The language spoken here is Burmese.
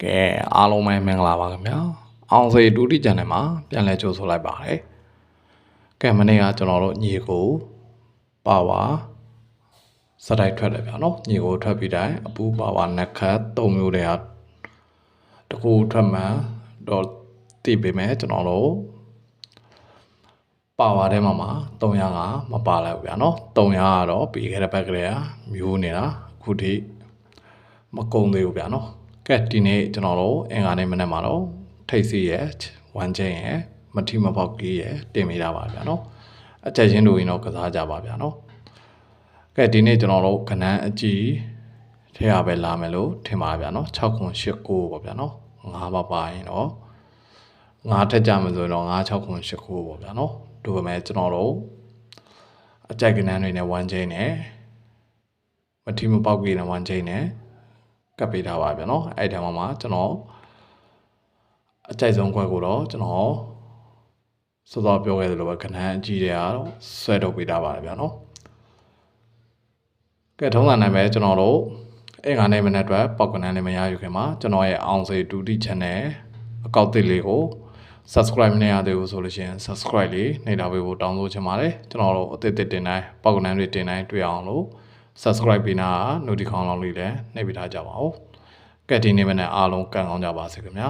ကဲအားလုံးပဲမင်္ဂလာပါခင်ဗျာအောင်စေဒုတိ channel မှာပြန်လည်ကြိုဆိုလိုက်ပါတယ်ကဲမနေ့ကကျွန်တော်တို့ညီကိုပါဝါစတိုက်ထွက်တယ်ဗျာနော်ညီကိုထွက်ပြီးတိုင်းအပူပါဝါနှစ်ခတ်၃မျိုးတည်းဟာတကူထွက်မှန်တော့သိပေမဲ့ကျွန်တော်တို့ပါဝါထဲမှာ300ကမပါလိုက်ဘူးဗျာနော်300ကတော့ပြီးခဲ့တဲ့ဘက်ကလေးကမျိုးနေတာအခုထိမကုန်သေးဘူးဗျာနော်ကဲဒီနေ့ကျွန်တော်တို့အင်္ဂါနေ့မနေ့မှာတော့ထိတ်စီရဲ့1 chain ရဲ့မထီမပေါက်ကြီးရဲ့တင်မိတာပါဗျာနော်အချက်ချင်းတို့ရင်တော့ကစားကြပါဗျာနော်ကဲဒီနေ့ကျွန်တော်တို့ခဏအကြည့်ထဲရပဲလာမယ်လို့ထင်ပါဗျာနော်6ခွန်8 9ပေါ့ဗျာနော်5ပါပါရင်တော့5ထက်ကြမယ်ဆိုရင်တော့5 6ခွန်8 9ပေါ့ဗျာနော်တို့ပဲမဲ့ကျွန်တော်တို့အကြိုက်ကဏ္ဍတွေနဲ့1 chain နဲ့မထီမပေါက်ကြီးနဲ့1 chain နဲ့ကပ်ပေးထားပါဗျာနော်အဲ့ဒီမှာကျွန်တော်အကြိုက်ဆုံးခွက်ကိုတော့ကျွန်တော်စောစောပြောခဲ့သလိုပဲခဏအကြည့်တွေကတော့ဆွဲထုတ်ပေးထားပါတယ်ဗျာနော်ကဲထုံးစံနိုင်ပဲကျွန်တော်တို့အင်္ဂါနေ့မနေ့အတွက်ပေါက်ကဏ္ဍလေးမရယူခင်မှာကျွန်တော်ရဲ့အောင်စေဒုတိ channel အကောင့်သစ်လေးကို subscribe မနေရသေးဘူးဆိုလို့ရှိရင် subscribe လေးနှိပ်ထားပေးဖို့တောင်းဆိုချင်ပါတယ်ကျွန်တော်တို့အသစ်တင်တိုင်းပေါက်ကဏ္ဍတွေတင်တိုင်းတွေ့အောင်လို့ subscribe ပေးနာ notification လေးလည်းနှိပ်ပေးထားကြပါဦးကဲဒီနေ့မနေ့အားလုံးကံကောင်းကြပါစေခင်ဗျာ